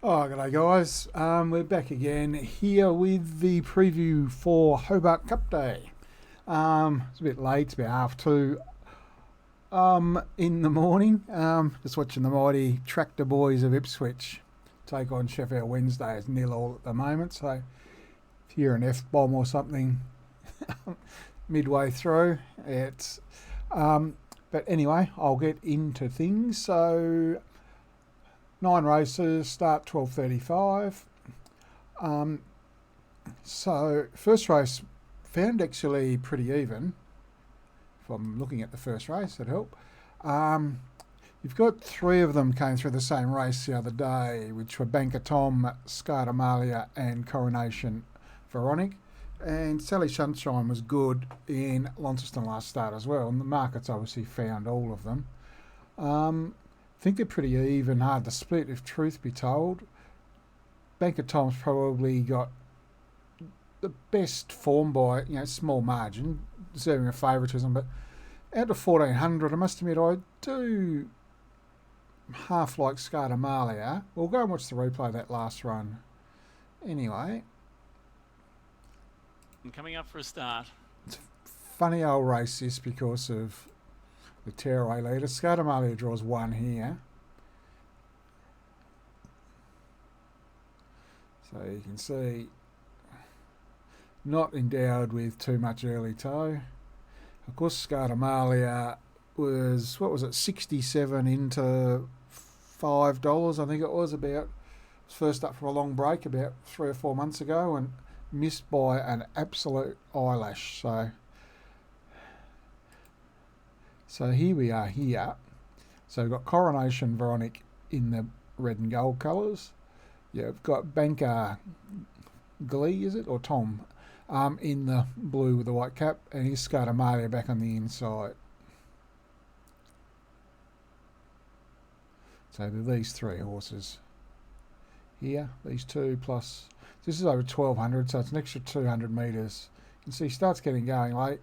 Oh, g'day guys. We're back again here with the preview for Hobart Cup Day. It's a bit late, it's about 2:30 in the morning. Just watching the mighty Tractor Boys of Ipswich take on Sheffield Wednesday as 0-0 at the moment. So if you're an F-bomb or something midway through, it's... but anyway, I'll get into things. So 9 races, start 12:35. So first race found actually pretty even. If I'm looking at the first race, that'd help. You've got 3 of them came through the same race the other day, which were Banker Tom, Scardomalia and Coronation Veronic. And Sally Sunshine was good in Launceston last start as well, and the markets obviously found all of them. I think they're pretty even, hard to split if truth be told. Banker Tom's probably got the best form by small margin, deserving of favouritism, but out of 1400, I must admit I do half like Scardomalia. We'll go and watch the replay of that last run. Anyway. And coming up for a start. It's a funny old race this because of the tearaway leader. Scardomalia draws 1 here. So you can see not endowed with too much early toe. Of course, Scardomalia was, 67 into $5, I think it was, about first up from a long break about 3 or 4 months ago and missed by an absolute eyelash. So here we are here. So we've got Coronation Veronic in the red and gold colours. You've got Banker Glee, is it, or Tom, in the blue with the white cap, and here's Scardomalia back on the inside. So they're these 3 horses here, these 2 plus, this is over 1200, so it's an extra 200 metres. You can see he starts getting going late.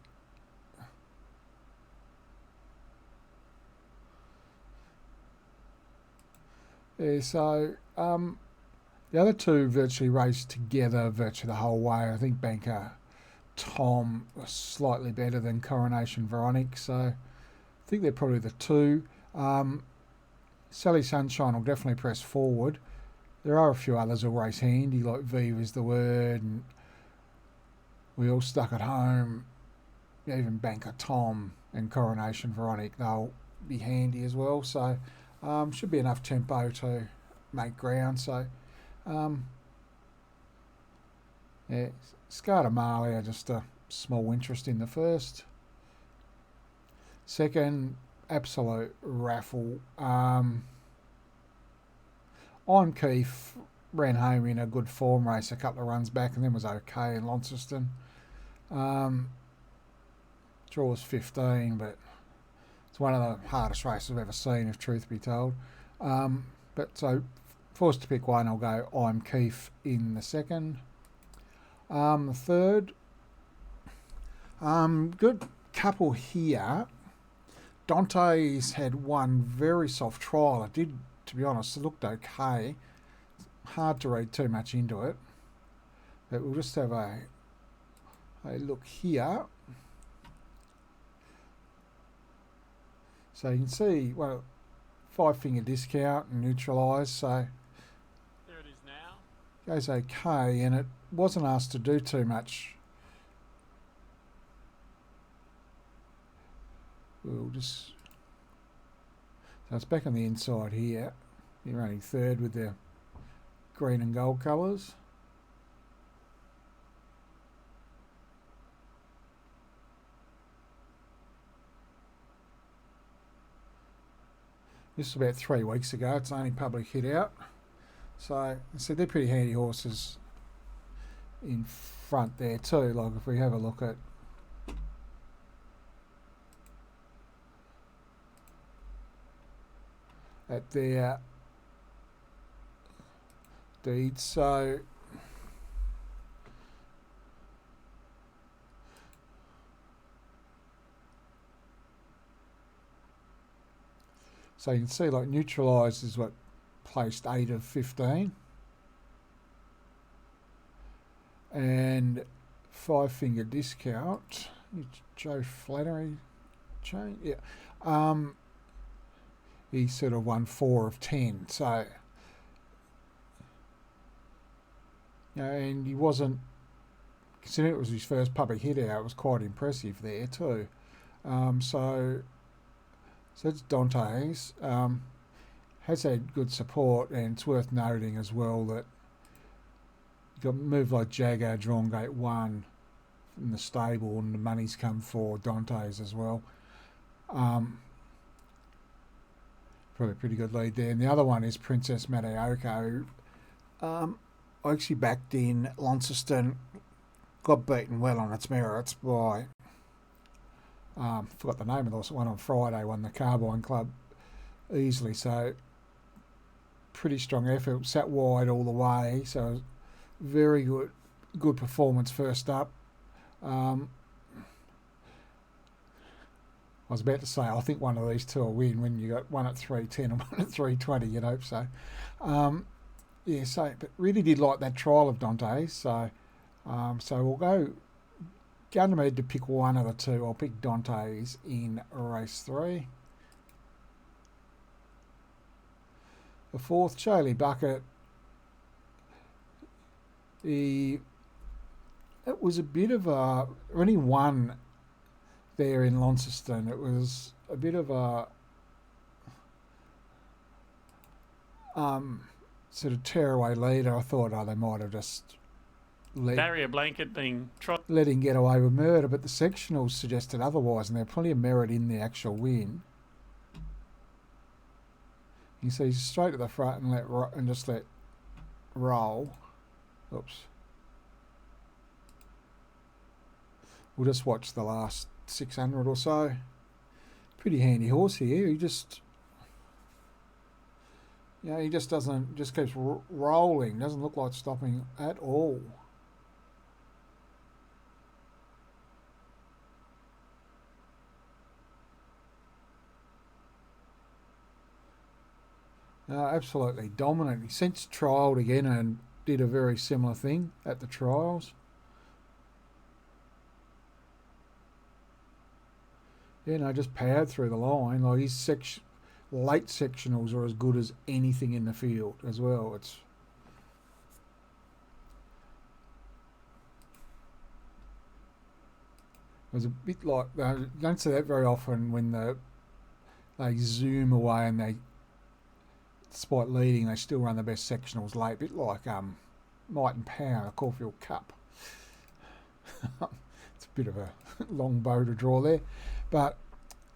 Yeah, so the other 2 virtually raced together virtually the whole way. I think Banker Tom was slightly better than Coronation Veronic, so I think they're probably the 2. Sally Sunshine will definitely press forward. There are a few others who'll race handy, like Viva's the Word, and We All Stuck at Home. Even Banker Tom and Coronation Veronic, they'll be handy as well. So should be enough tempo to make ground. So yeah, Scardomalia, just a small interest in the first. Second, absolute raffle. I'm Keith, ran home in a good form race a couple of runs back and then was okay in Launceston. Draws 15, but it's one of the hardest races I've ever seen, if truth be told. But so, forced to pick one, I'll go I'm Keith in the second. The third, good couple here. Dante's had one very soft trial. It did, to be honest, it looked okay. Hard to read too much into it. But we'll just have a look here. So you can see, well, 5-finger discount and neutralise, so There it is now. goes okay, and it wasn't asked to do too much. We'll just, so it's back on the inside here. You're running third with the green and gold colours. This is about 3 weeks ago. It's only public hit out. So they're pretty handy horses in front there too. Like if we have a look at their deeds. So you can see like neutralised is what placed 8 of 15. and 5 Finger Discount. Joe Flannery chain, yeah. He sort of won 4 of 10, so and he wasn't, considering it was his first public hit out, it was quite impressive there too. So it's Dante's. Has had good support, and it's worth noting as well that you got a move like Jagger, Drawn Gate 1 in the stable, and the money's come for Dante's as well. Probably a pretty good lead there. And the other one is Princess Mataoko. I actually backed in Launceston, got beaten well on its merits by, forgot the name of the one on Friday, won the Carbine Club easily, so pretty strong effort, sat wide all the way, so very good performance first up. I was about to say, I think one of these two will win when you got one at 310 and one at 320, you'd hope so. Yeah, so, but really did like that trial of Dante's, so we'll go Ganymede to pick one of the two. I'll pick Dante's in race 3. The 4th, Charlie Bucket. It was a bit of a, only one there in Launceston. It was a bit of a sort of tearaway leader. I thought, they might have just Barrier blanket being let him get away with murder, but the sectionals suggested otherwise, and there's plenty of merit in the actual win. You see, straight to the front and just let roll. Oops. We'll just watch the last 600 or so. Pretty handy horse here. He just, he just keeps rolling. Doesn't look like stopping at all. Absolutely dominant. He since trialled again and did a very similar thing at the trials. Just powered through the line. Like his late sectionals are as good as anything in the field as well. It was a bit like, you don't see that very often when they zoom away and they, despite leading, they still run the best sectionals late. A bit like Might and Power, the Caulfield Cup. It's a bit of a long bow to draw there. But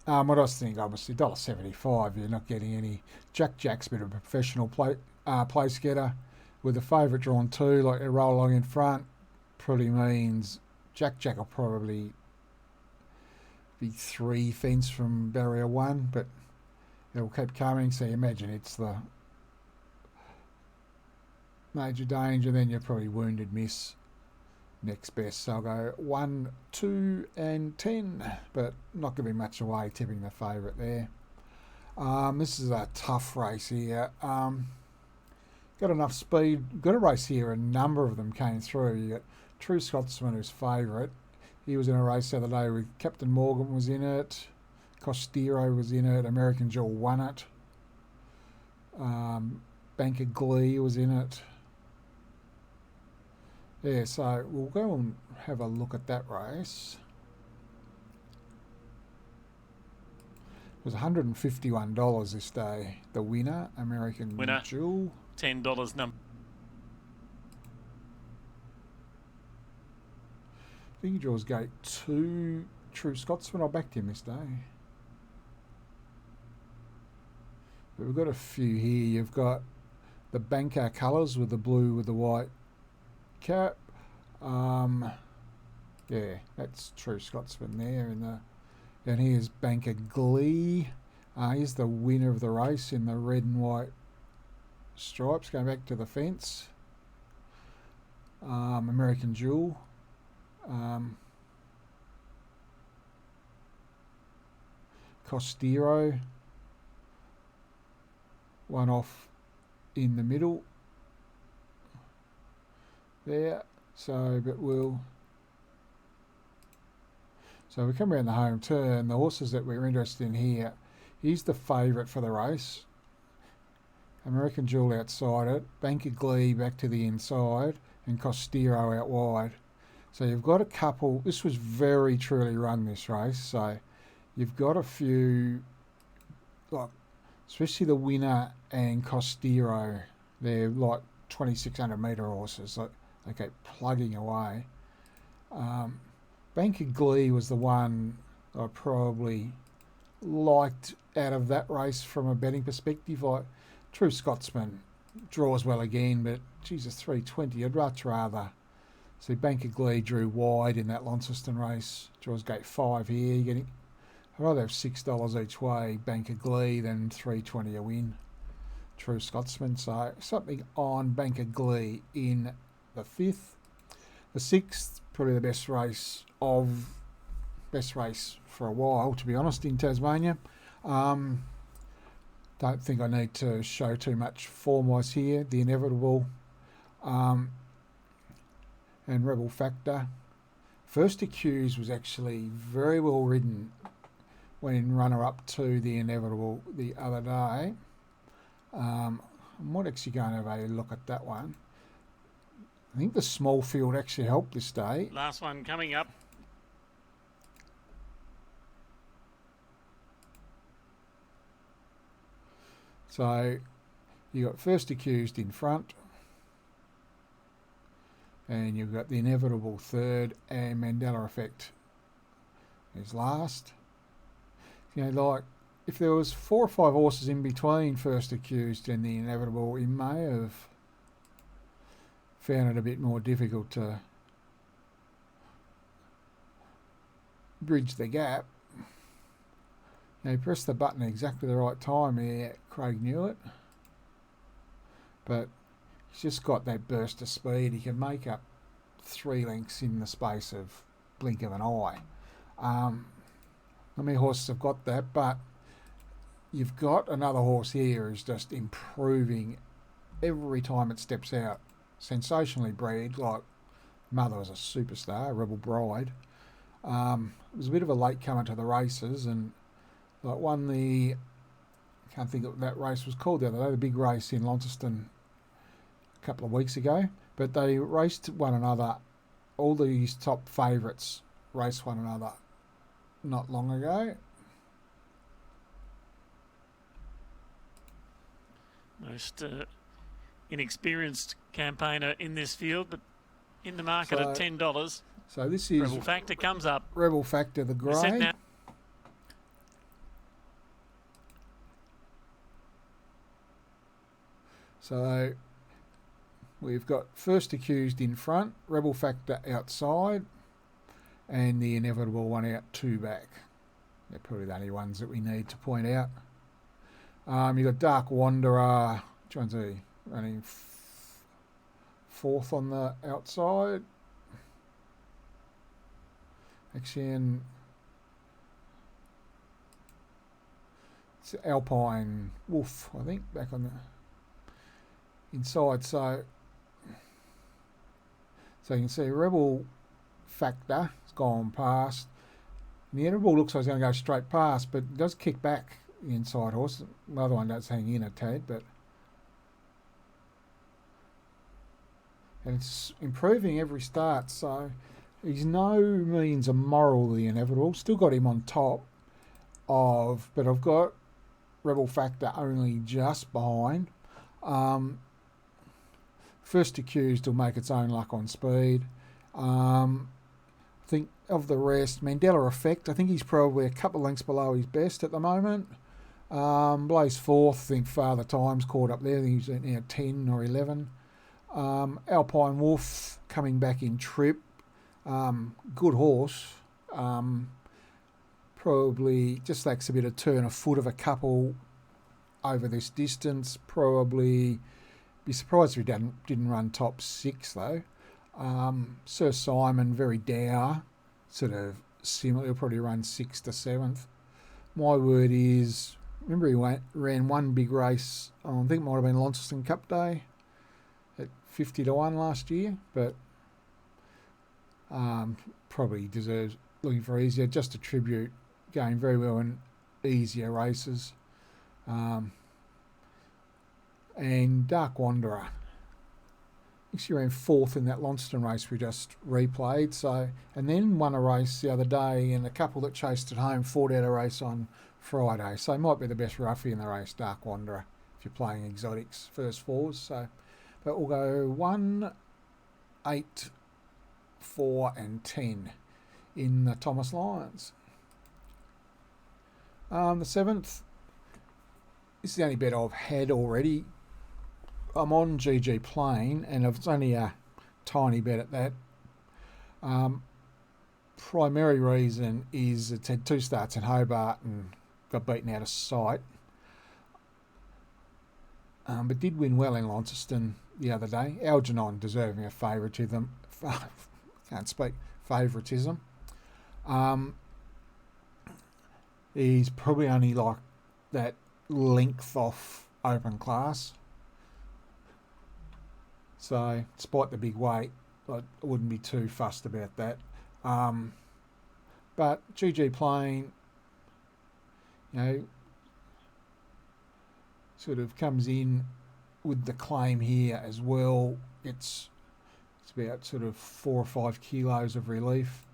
what I was thinking, obviously, $1.75, you're not getting any. Jack's a bit of a professional place getter. With the favourite drawn 2, like they roll along in front, probably means Jack will probably be 3 fence from barrier 1, but it'll keep coming, so you imagine it's the major danger, then you're probably Wounded Miss next best. So I'll go 1, 2 and 10, but not going to be much away tipping the favourite there. This is a tough race here. Got enough speed. Got a race here, a number of them came through. You got True Scotsman, who's favourite. He was in a race the other day with Captain Morgan was in it. Costero was in it. American Jewel won it. Banker Glee was in it. Yeah, so we'll go and have a look at that race. It was $151 this day. The winner, American Jewel. $10 number. I think he draws gate 2. True Scotsman. I backed him this day. But we've got a few here. You've got the Banker colours with the blue with the white cap. Yeah, that's True Scotsman there. And here's Banker Glee. Here's the winner of the race in the red and white stripes. Going back to the fence. American Jewel. Costero. One off in the middle there. So, but So we come around the home turn. The horses that we're interested in here, he's the favourite for the race. American Jewel outside it, Banker Glee back to the inside, and Costero out wide. So you've got a couple. This was very truly run, this race. So you've got a few, like especially the winner and Costero. They're like 2,600 metre horses. Like they keep plugging away. Banker Glee was the one I probably liked out of that race from a betting perspective. Like True Scotsman draws well again, but Jesus, 320. I'd much rather see Banker Glee drew wide in that Launceston race. Draws gate 5 here. I'd rather have $6 each way Banker Glee than 320 a win. True Scotsman. So something on Banker Glee in the 5th. The 6th, probably the best race for a while, to be honest, in Tasmania. Don't think I need to show too much form-wise here. The Inevitable and Rebel Factor. First Accused was actually very well ridden when runner-up to the Inevitable the other day. I might actually go and have a look at that one. I think the small field actually helped this day. Last one coming up. So you got First Accused in front, and you've got the Inevitable third, and Mandela Effect is last. You know, like if there was 4 or 5 horses in between First Accused and the Inevitable, you may have found it a bit more difficult to bridge the gap. You know, he pressed the button at exactly the right time here. Craig knew it, but he's just got that burst of speed. He can make up 3 lengths in the space of blink of an eye. Not many horses have got that, but you've got another horse here who's just improving every time it steps out. Sensationally bred, like mother was a superstar, Rebel Bride. It was a bit of a late comer to the races, and like won the, I can't think what that race was called the other day, the big race in Launceston a couple of weeks ago. But they raced one another. All these top favourites raced one another not long ago. Most inexperienced campaigner in this field, but in the market at $10. So this is Rebel Factor comes up. Rebel Factor, the grey. So we've got First Accused in front, Rebel Factor outside, and the Inevitable one out 2 back. They're probably the only ones that we need to point out. You've got Dark Wanderer, which one's he? Running 4th on the outside. Actually, it's Alpine Wolf, I think, back on the inside. So you can see Rebel Factor has gone past. And the Inevitable looks like it's going to go straight past, but it does kick back the inside horse. The other one does hang in a tad, but and it's improving every start. So he's no means a moral, the Inevitable. Still got him on top of, but I've got Rebel Factor only just behind. First Accused will make its own luck on speed. I think of the rest, Mandela Effect, I think he's probably a couple of lengths below his best at the moment. Blaze 4th, I think Father Time's caught up there. I think he's now 10 or 11. Alpine Wolf coming back in trip. Good horse. Probably just lacks a bit of turn of foot of a couple over this distance. Probably be surprised if he didn't run top 6 though. Sir Simon, very dour, sort of similar. He'll probably run 6th to 7th. My word is, remember he ran one big race, I think it might have been Launceston Cup Day at 50 to 1 last year, but Probably deserves looking for easier. Just a Tribute going very well in easier races. And Dark Wanderer. She ran fourth in that Launceston race we just replayed. So, and then won a race the other day, and a couple that chased it home fought out a race on Friday. So, might be the best roughie in the race, Dark Wanderer, if you're playing exotics first fours. So, but we'll go 1, 8, 4, and 10 in the Thomas Lions. The 7th. This is the only bet I've had already. I'm on GG Plain, and it's only a tiny bet at that. Primary reason is it's had 2 starts in Hobart and got beaten out of sight. But did win well in Launceston the other day. Algernon deserving a favouritism. Can't speak. Favouritism. He's probably only like that length off open class. So, despite the big weight, I wouldn't be too fussed about that. But GG Plain, sort of comes in with the claim here as well. It's about sort of 4 or 5 kilos of relief.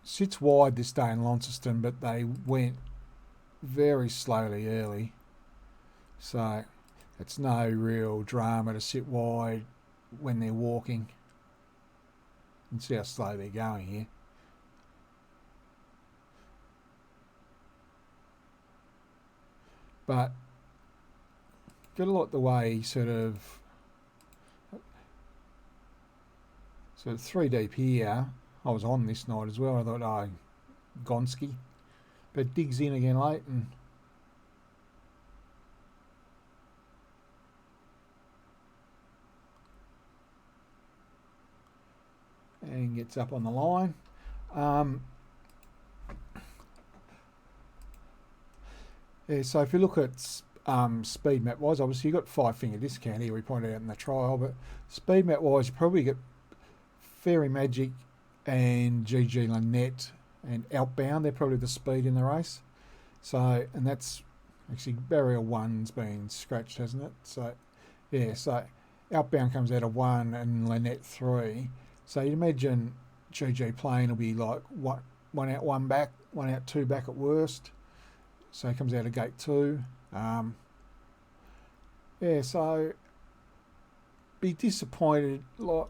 Sits wide this day in Launceston, but they went very slowly early. So it's no real drama to sit wide when they're walking. And see how slow they're going here. But got a lot the way sort of 3 deep here. I was on this night as well. I thought, Gonski. But digs in again late and gets up on the line. So if you look at speed map wise, obviously you've got 5-finger discount here, we pointed out in the trial, but speed map wise you probably get Fairy Magic and GG Lynette and Outbound. They're probably the speed in the race. So, and that's actually Barrier 1's been scratched, hasn't it? So yeah, so Outbound comes out of 1 and Lynette 3. So you'd imagine GG Plain will be like 1 out, 1 back, 1 out, 2 back at worst. So he comes out of gate 2. So be disappointed, like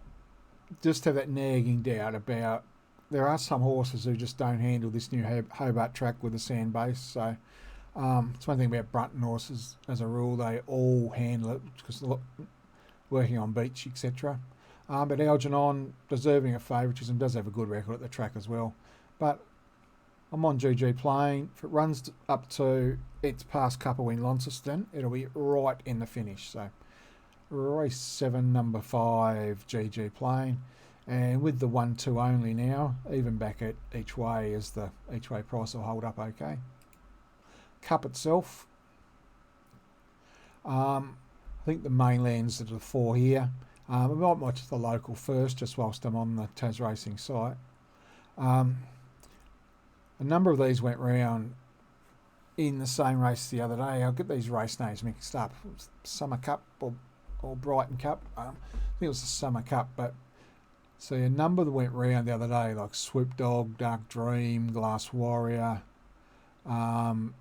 just have that nagging doubt about there are some horses who just don't handle this new Hobart track with a sand base. So it's one thing about Brunton horses as a rule, they all handle it because working on beach, etc. But Algernon, deserving of favouritism, does have a good record at the track as well. But I'm on GG Plain. If it runs up to its past couple in Launceston, it'll be right in the finish. So race 7, number 5, GG Plain. And with the 1-2 only now, even back at each way, as the each way price will hold up okay. Cup itself, I think the mainlands are the 4 here. I might watch the local first, just whilst I'm on the Tas Racing site. A number of these went round in the same race the other day. I'll get these race names mixed up. Summer Cup or Brighton Cup. I think it was the Summer Cup, but see a number that went round the other day, like Swoop Dog, Dark Dream, Glass Warrior, White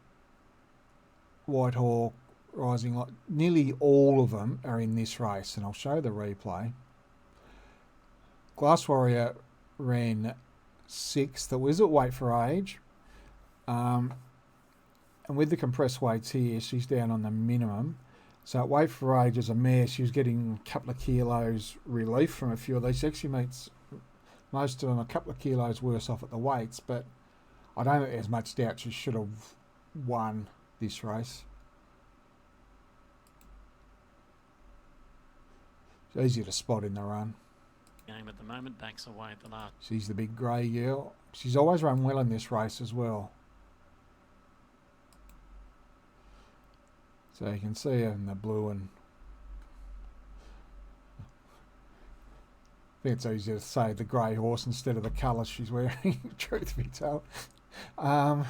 Hawk, Rising Light. Nearly all of them are in this race, and I'll show the replay. Glass Warrior ran 6th. That was at weight for age. And with the compressed weights here, she's down on the minimum. So at weight for age as a mare, she was getting a couple of kilos relief from a few of these. She actually makes most of them a couple of kilos worse off at the weights, but I don't think there's much doubt she should have won this race. It's easy to spot in the run. Game at the moment, backs away at the last. She's the big grey girl. She's always run well in this race as well. So you can see her in the blue and think it's easier to say the grey horse instead of the colours she's wearing, truth be told. One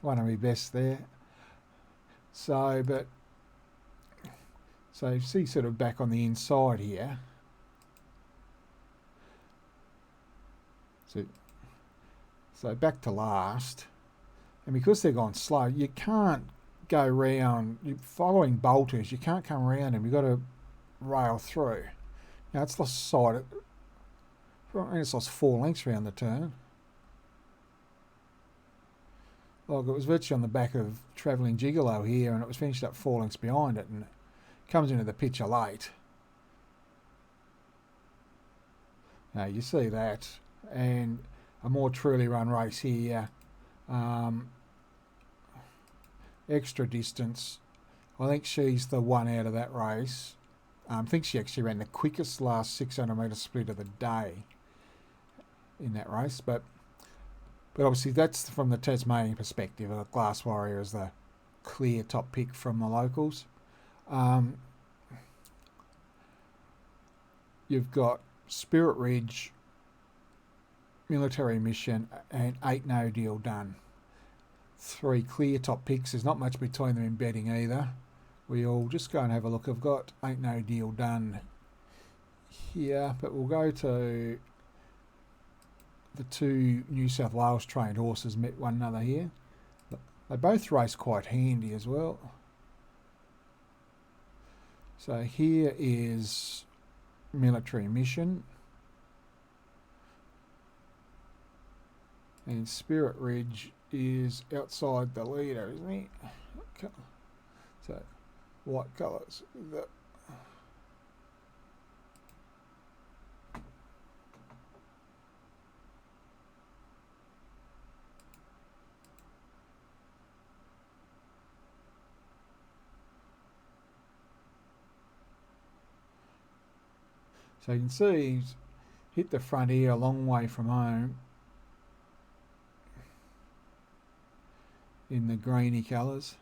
of my best there. So you see sort of back on the inside here. So back to last. And because they're gone slow, you can't go round. You're following bolters, you can't come around them. You've got to rail through. Now it's lost sight. It's lost 4 lengths around the turn. Like it was virtually on the back of Travelling Gigolo here, and it was finished up 4 lengths behind it, and it comes into the picture late. Now you see that, and a more truly run race here. Extra distance. I think she's the one out of that race. I think she actually ran the quickest last 600 metre split of the day in that race, but obviously that's from the Tasmanian perspective. Glass Warrior is the clear top pick from the locals. You've got Spirit Ridge, Military Mission, and Ain't No Deal Done. 3 clear top picks. There's not much between them in betting either. We'll just go and have a look. I've got Ain't No Deal Done here, but we'll go to the 2 New South Wales trained horses met one another here. They both race quite handy as well. So here is Military Mission. And Spirit Ridge is outside the leader, isn't he? So, white colours. So you can see he's hit the front ear a long way from home in the greeny colours,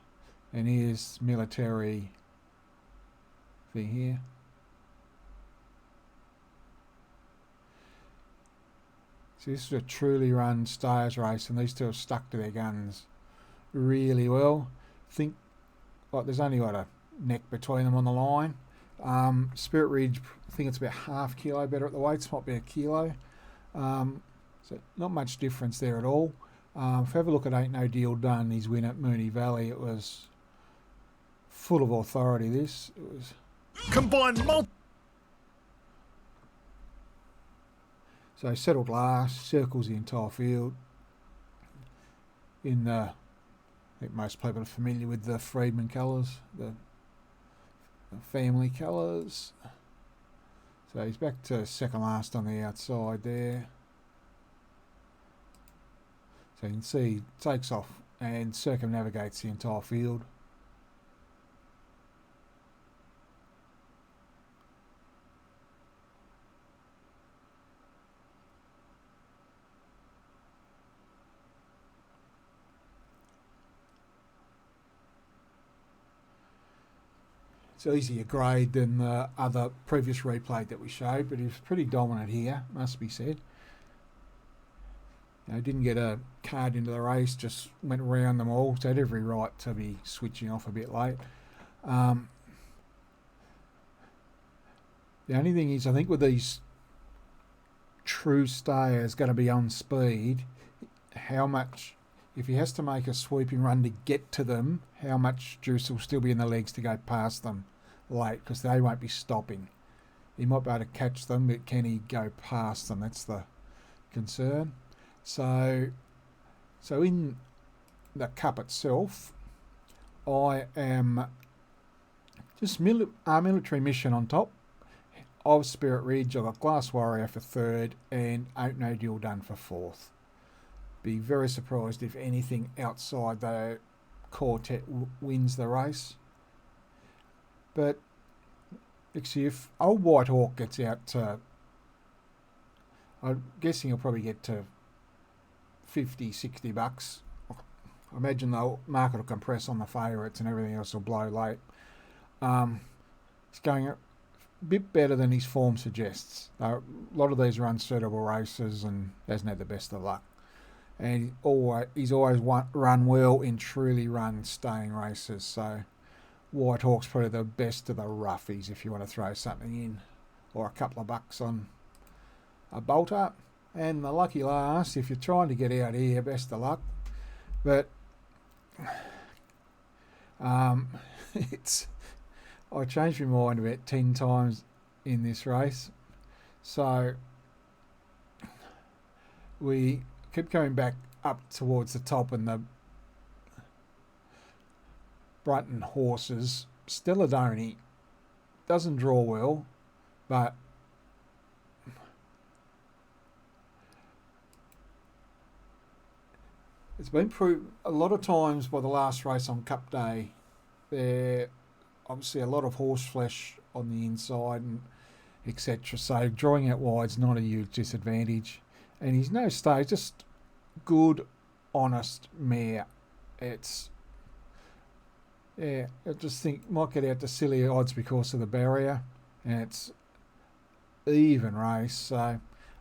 and here's Military thing here. So this is a truly run stayers race, and these two have stuck to their guns really well. Think like there's only got a neck between them on the line. Spirit Ridge, I think it's about ½ kilo better at the weights, might be a kilo. So not much difference there at all. If you have a look at Ain't No Deal Done, his win at Moonee Valley, it was full of authority. This it was combined so settled last, circles the entire field. In the, I think most people are familiar with the Freedman colours, the family colours. So he's back to second last on the outside there. So you can see he takes off and circumnavigates the entire field. It's easier grade than the other previous replay that we showed, but he was pretty dominant here, must be said. You know, didn't get a card into the race, just went around them all, so had every right to be switching off a bit late. The only thing is, I think with these true stayers going to be on speed, how much, if he has to make a sweeping run to get to them, how much juice will still be in the legs to go past them late, because they won't be stopping. He might be able to catch them, but can he go past them? That's the concern. So in the cup itself, I am just Military Mission on top of Spirit Ridge. I've got Glass Warrior for third and Ain't No Deal Done for fourth. Be very surprised if anything outside the quartet wins the race. But actually, if Old White Hawk gets out to, I'm guessing he'll probably get to $50-60. I imagine the market will compress on the favourites and everything else will blow late. It's going bit better than his form suggests. A lot of these are unsuitable races and hasn't had the best of luck. And he's always run well in truly run-staying races. So White Hawk's probably the best of the roughies if you want to throw something in, or a couple of bucks on a bolter. And the lucky last, if you're trying to get out here, best of luck. But I changed my mind about 10 times in this race. So we keep coming back up towards the top, and the Brunton horses, Stelladoni, doesn't draw well, but it's been proved a lot of times by the last race on Cup Day. There obviously a lot of horse flesh on the inside and etc. So drawing out wide's not a huge disadvantage. And he's no stage, just good, honest mare. I just think might get out to silly odds because of the barrier, and it's even race. So,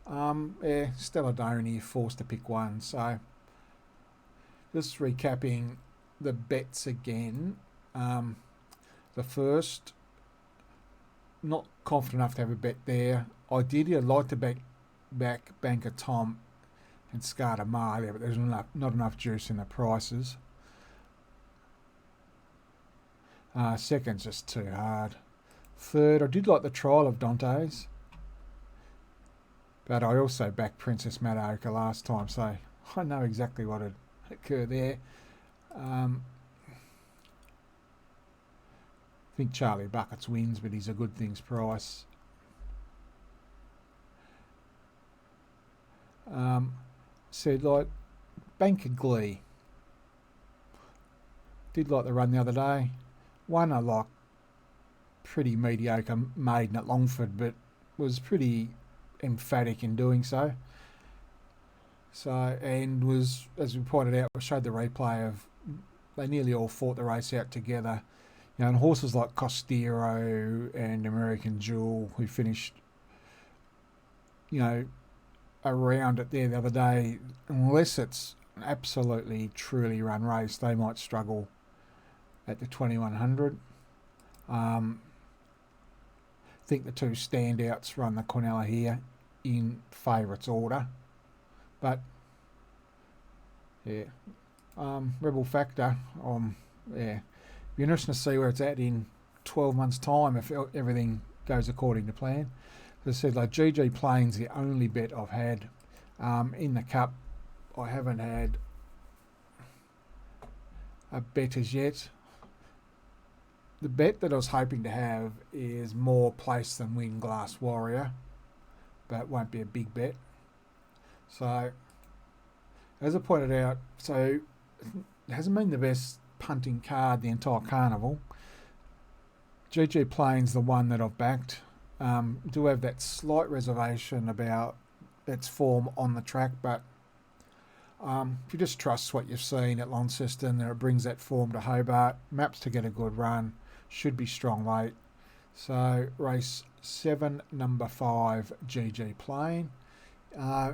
Stelladoni forced to pick one. So, just recapping the bets again. The first, not confident enough to have a bet there. Ideally, I'd like to back Banker Tom and Scarter Malia, but there's not enough juice in the prices. Second's just too hard. Third, I did like the trial of Dante's, but I also backed Princess Madaoka last time, so I know exactly what had occurred there. I think Charlie Buckets wins, but he's a good things price. Said like Banker Glee. Did like the run the other day. Won a like pretty mediocre maiden at Longford, but was pretty emphatic in doing so. So, and was, as we pointed out, we showed the replay of they nearly all fought the race out together. You know, and horses like Costero and American Jewel, who finished, you know, around it there the other day, unless it's an absolutely truly run race, they might struggle at the 2100. I think the two standouts run the Quinella here in favourites order, but yeah, Rebel Factor, yeah, be interesting to see where it's at in 12 months' time if everything goes according to plan. As I said, like GG Plains, the only bet I've had in the Cup. I haven't had a bet as yet. The bet that I was hoping to have is more place than win Glass Warrior, but it won't be a big bet. So, as I pointed out, so it hasn't been the best punting card the entire carnival. GG Plains, the one that I've backed, do have that slight reservation about its form on the track, but if you just trust what you've seen at Launceston, it brings that form to Hobart, maps to get a good run, should be strong late. So race 7, number 5, GG Plain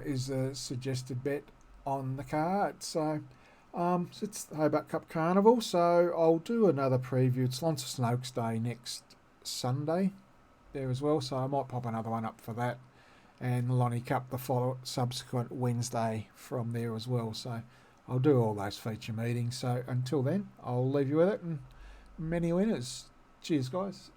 is a suggested bet on the card. So it's the Hobart Cup Carnival, so I'll do another preview. It's Launceston Oaks Day next Sunday there as well, so I might pop another one up for that, and the Lonnie Cup the subsequent Wednesday from there as well. So I'll do all those feature meetings. So until then, I'll leave you with it, and many winners. Cheers, guys.